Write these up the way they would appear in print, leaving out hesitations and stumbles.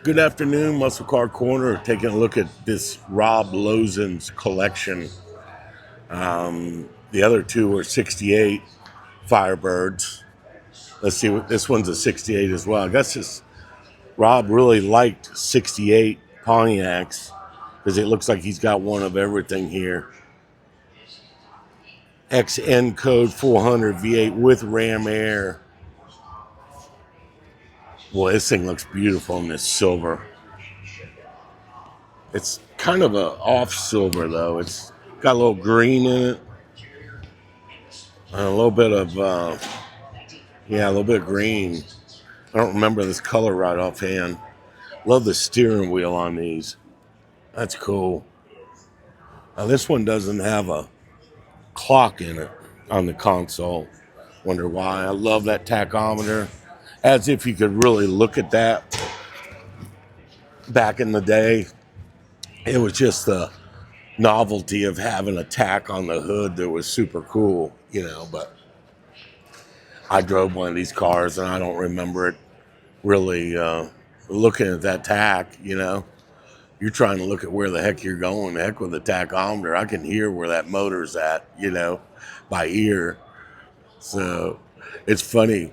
Good afternoon, Muscle Car Corner. Taking a look at this Rob Lozen's collection. The other two are 68 Firebirds. Let's see what this one's a 68 as well. I guess Rob really liked 68 Pontiacs because it looks like he's got one of everything here. XN code 400 V8 with Ram Air. Boy, this thing looks beautiful in this silver. It's kind of a off silver though. It's got a little green in it, and a little bit of a little bit of green. I don't remember this color right offhand. Love the steering wheel on these. That's cool. Now this one doesn't have a clock in it on the console. Wonder why. I love that tachometer. As if you could really look at that. Back in the day, it was just the novelty of having a tack on the hood that was super cool, but I drove one of these cars and I don't remember it really looking at that tack. You're trying to look at where the heck you're going. The heck with the tachometer. I can hear where that motor's at, by ear. So it's funny.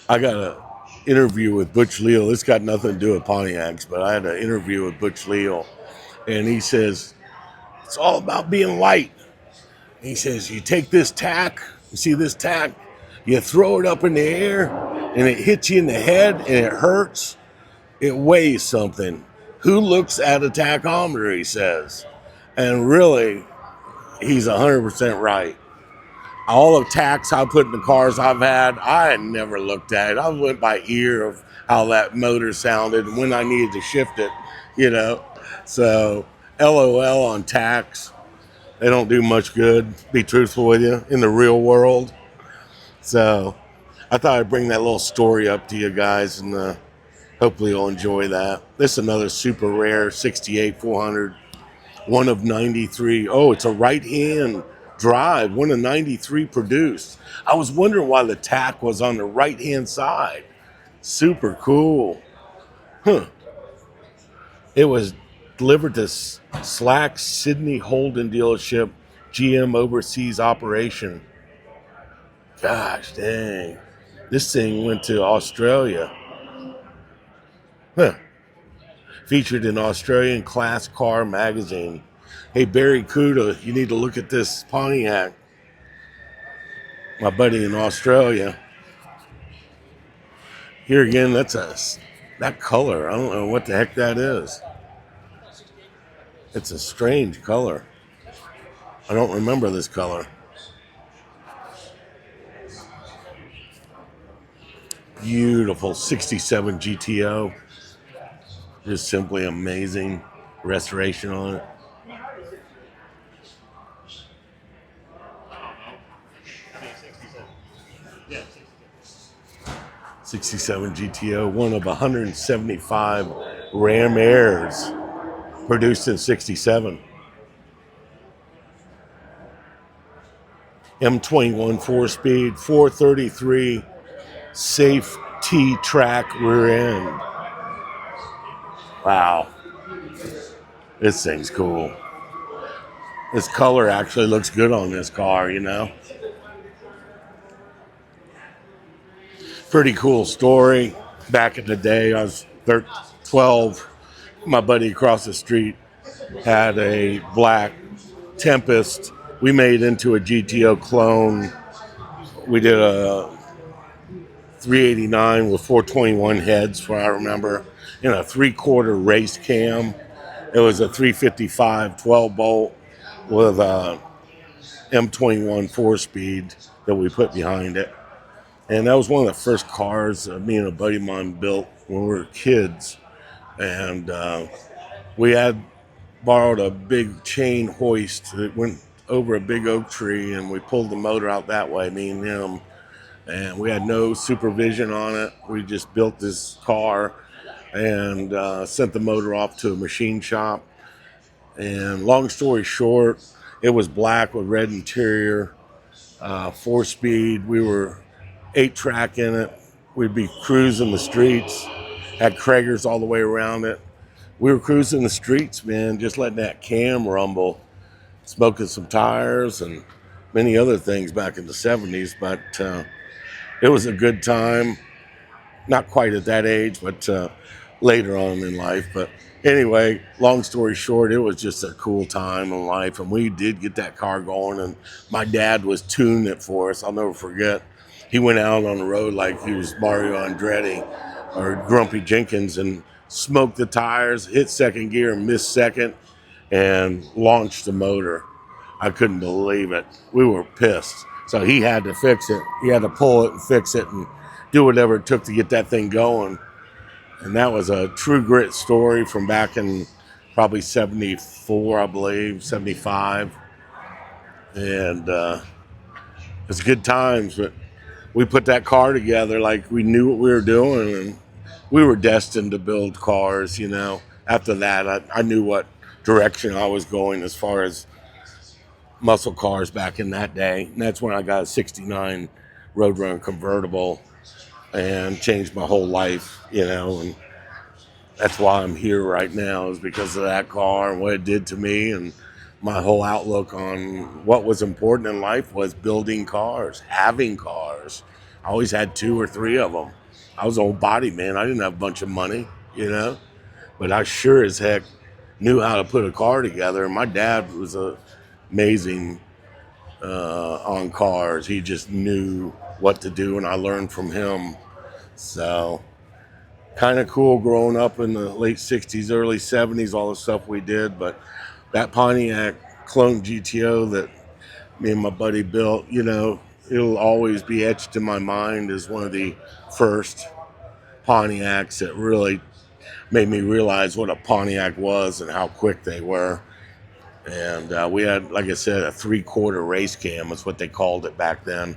I got a interview with Butch Leal. This got nothing to do with Pontiacs, but I had an interview with Butch Leal, and he says, it's all about being light. He says, you take this tack, you see this tack, you throw it up in the air, and it hits you in the head, and it hurts. It weighs something. Who looks at a tachometer, he says. And really, he's 100% right. All the tacks I put in the cars I've had, I had never looked at it. I went by ear of how that motor sounded and when I needed to shift it, So, LOL on tacks. They don't do much good, be truthful with you, in the real world. So, I thought I'd bring that little story up to you guys, and hopefully you'll enjoy that. This is another super rare 68 400, one of 93. Oh, it's a right-hand drive, one of 93 produced. I was wondering why the tack was on the right-hand side. Super cool. It was delivered to Slack Sydney Holden dealership, GM overseas operation. Gosh dang. This thing went to Australia. Featured in Australian Class Car magazine. Hey, Barry Cuda, you need to look at this Pontiac. My buddy in Australia. Here again, that color. I don't know what the heck that is. It's a strange color. I don't remember this color. Beautiful 67 GTO. Just simply amazing restoration on it. 67 GTO, one of 175 Ram Airs produced in 67. M21 4-speed, 433 safe T-track rear end. Wow. This thing's cool. This color actually looks good on this car, Pretty cool story. Back in the day, I was 12. My buddy across the street had a black Tempest. We made into a GTO clone. We did a 389 with 421 heads, what I remember, in a 3/4 race cam. It was a 355 12 bolt with a M21 4-speed that we put behind it. And that was one of the first cars me and a buddy of mine built when we were kids. And we had borrowed a big chain hoist that went over a big oak tree, and we pulled the motor out that way, me and him. And we had no supervision on it. We just built this car and sent the motor off to a machine shop. And long story short, it was black with red interior, 4-speed. We were 8-track in it we'd be cruising the streets, had Krager's all the way around it. We were cruising the streets, man, just letting that cam rumble, smoking some tires and many other things back in the 70s. But it was a good time. Not quite at that age, but later on in life. But anyway, long story short, it was just a cool time in life. And we did get that car going. And my dad was tuning it for us. I'll never forget. He went out on the road like he was Mario Andretti or Grumpy Jenkins and smoked the tires, hit second gear and missed second and launched the motor. I couldn't believe it. We were pissed. So he had to fix it. He had to pull it and fix it and do whatever it took to get that thing going. And that was a true grit story from back in probably 74, I believe, 75. And it's good times. But we put that car together like we knew what we were doing. And we were destined to build cars, you know. After that, I knew what direction I was going as far as muscle cars back in that day. And that's when I got a 69 Roadrunner convertible and changed my whole life, you know. And that's why I'm here right now, is because of that car and what it did to me. And my whole outlook on what was important in life was building cars, having cars. I always had 2 or 3 of them. I was an old body man. I didn't have a bunch of money, you know, but I sure as heck knew how to put a car together. And my dad was amazing on cars. He just knew what to do, and I learned from him. So kind of cool growing up in the late 60s, early 70s, all the stuff we did. But that Pontiac clone GTO that me and my buddy built, you know, it'll always be etched in my mind as one of the first Pontiacs that really made me realize what a Pontiac was and how quick they were. And we had, like I said, a 3/4 race cam is what they called it back then.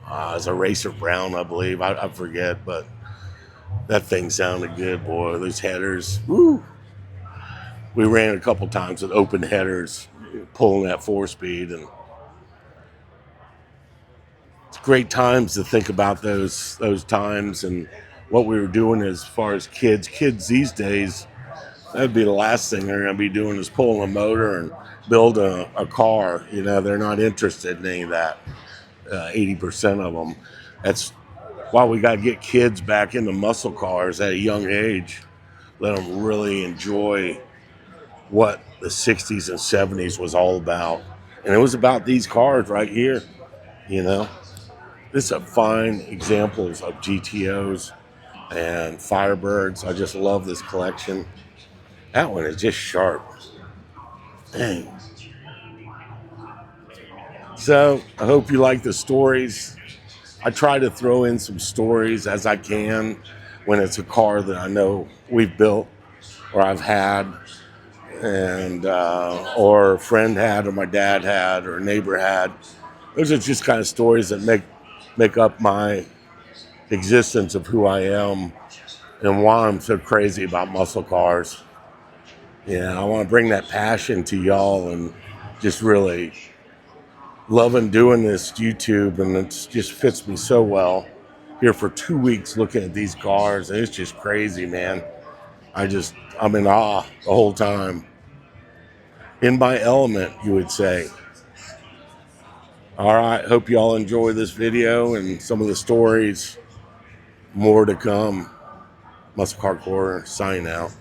It was a Racer Brown, I believe. I forget, but that thing sounded good, boy. Those headers, woo. We ran a couple times with open headers, pulling that 4-speed, and it's great times to think about those times and what we were doing as far as kids. Kids these days, that'd be the last thing they're going to be doing is pulling a motor and build a car. You know, they're not interested in any of that. 80% of them. That's why we got to get kids back into muscle cars at a young age. Let them really enjoy what the 60s and 70s was all about. And it was about these cars right here, you know. This is a fine examples of GTOs and Firebirds. I just love this collection. That one is just sharp. Dang. So I hope you like the stories. I try to throw in some stories as I can when it's a car that I know we've built or I've had, and or a friend had, or my dad had, or a neighbor had. Those are just kind of stories that make up my existence of who I am and why I'm so crazy about muscle cars. Yeah, I want to bring that passion to y'all and just really loving doing this YouTube, and it just fits me so well. Here for 2 weeks looking at these cars, and it's just crazy, man. I'm in awe the whole time. In my element, you would say. All right, hope you all enjoy this video and some of the stories. More to come. Muscle Car Corner, signing out.